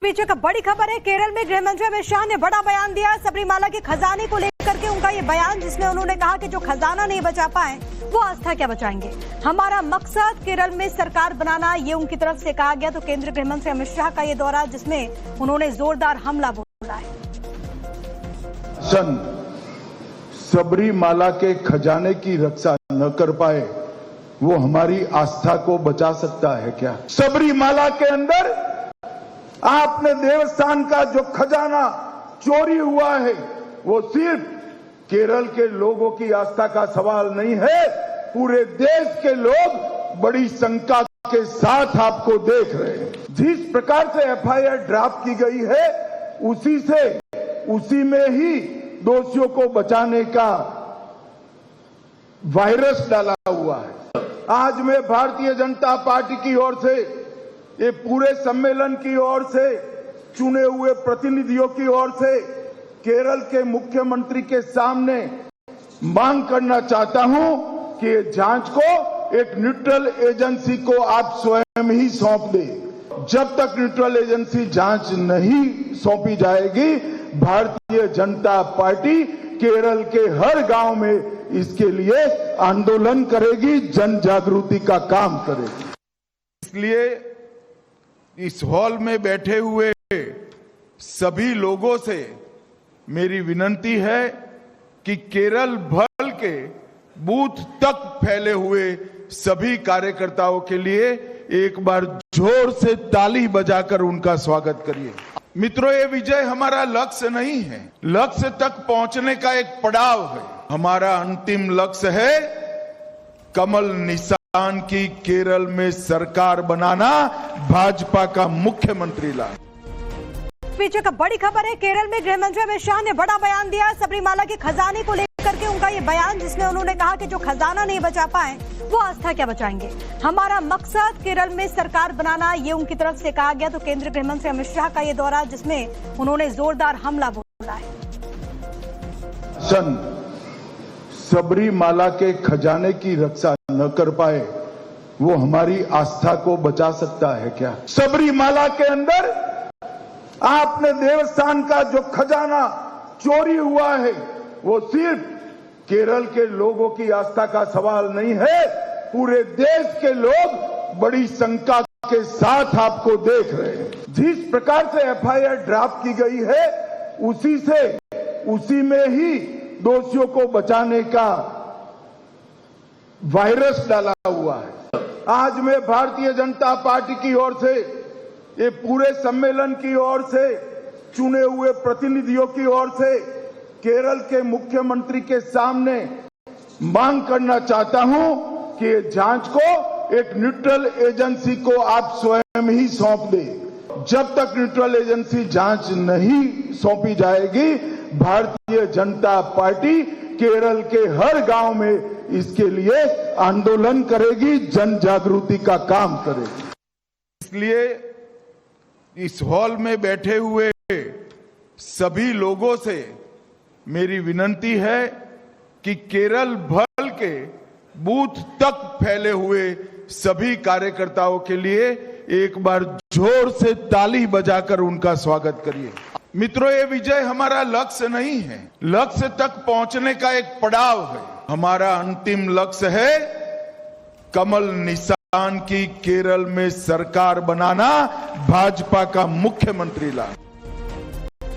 बीच एक बड़ी खबर है। केरल में गृह मंत्री अमित शाह ने बड़ा बयान दिया सबरीमाला के खजाने को लेकर के। उनका ये बयान जिसमें उन्होंने कहा कि जो खजाना नहीं बचा पाए वो आस्था क्या बचाएंगे। हमारा मकसद केरल में सरकार बनाना, ये उनकी तरफ से कहा गया। तो केंद्रीय गृह मंत्री अमित शाह का ये दौरा जिसमें उन्होंने जोरदार हमला बोला है। सबरीमाला के खजाने की रक्षा न कर पाए वो हमारी आस्था को बचा सकता है क्या? सबरीमाला के अंदर आपने देवस्थान का जो खजाना चोरी हुआ है वो सिर्फ केरल के लोगों की आस्था का सवाल नहीं है। पूरे देश के लोग बड़ी शंका के साथ आपको देख रहे हैं। जिस प्रकार से एफआईआर ड्राफ्ट की गई है उसी में ही दोषियों को बचाने का वायरस डाला हुआ है। आज मैं भारतीय जनता पार्टी की ओर से, ये पूरे सम्मेलन की ओर से, चुने हुए प्रतिनिधियों की ओर से केरल के मुख्यमंत्री के सामने मांग करना चाहता हूं कि ये जांच को एक न्यूट्रल एजेंसी को आप स्वयं ही सौंप दें। जब तक न्यूट्रल एजेंसी जांच नहीं सौंपी जाएगी, भारतीय जनता पार्टी केरल के हर गांव में इसके लिए आंदोलन करेगी, जन जागृति का काम करेगी। इसलिए इस हॉल में बैठे हुए सभी लोगों से मेरी विनती है कि केरल भर के बूथ तक फैले हुए सभी कार्यकर्ताओं के लिए एक बार जोर से ताली बजाकर उनका स्वागत करिए। मित्रों, ये विजय हमारा लक्ष्य नहीं है, लक्ष्य तक पहुंचने का एक पड़ाव है। हमारा अंतिम लक्ष्य है कमल निशान की केरल में सरकार बनाना, भाजपा का मुख्यमंत्री लाना। बीच एक बड़ी खबर है। केरल में गृह मंत्री अमित शाह ने बड़ा बयान दिया सबरीमाला के खजाने को लेकर के। उनका ये बयान जिसमें उन्होंने कहा कि जो खजाना नहीं बचा पाए वो आस्था क्या बचाएंगे। हमारा मकसद केरल में सरकार बनाना, ये उनकी तरफ से कहा गया। तो केंद्रीय गृह मंत्री अमित शाह का ये दौरा जिसमें उन्होंने जोरदार हमला बोला है। सबरीमाला के खजाने की रक्षा न कर पाए वो हमारी आस्था को बचा सकता है क्या? सबरीमाला के अंदर आपने देवस्थान का जो खजाना चोरी हुआ है वो सिर्फ केरल के लोगों की आस्था का सवाल नहीं है। पूरे देश के लोग बड़ी शंका के साथ आपको देख रहे हैं। जिस प्रकार से एफआईआर ड्राफ्ट की गई है उसी में ही दोषियों को बचाने का वायरस डाला हुआ है। आज मैं भारतीय जनता पार्टी की ओर से, ये पूरे सम्मेलन की ओर से, चुने हुए प्रतिनिधियों की ओर से केरल के मुख्यमंत्री के सामने मांग करना चाहता हूं कि ये जांच को एक न्यूट्रल एजेंसी को आप स्वयं ही सौंप दें। जब तक न्यूट्रल एजेंसी जांच नहीं सौंपी जाएगी, भारतीय जनता पार्टी केरल के हर गांव में इसके लिए आंदोलन करेगी, जन जागृति का काम करेगी। इसलिए इस हॉल में बैठे हुए सभी लोगों से मेरी विनती है कि केरल भर के बूथ तक फैले हुए सभी कार्यकर्ताओं के लिए एक बार जोर से ताली बजाकर उनका स्वागत करिए। मित्रों, ये विजय हमारा लक्ष्य नहीं है, लक्ष्य तक पहुंचने का एक पड़ाव है। हमारा अंतिम लक्ष्य है कमल निशान की केरल में सरकार बनाना, भाजपा का मुख्यमंत्री लाना।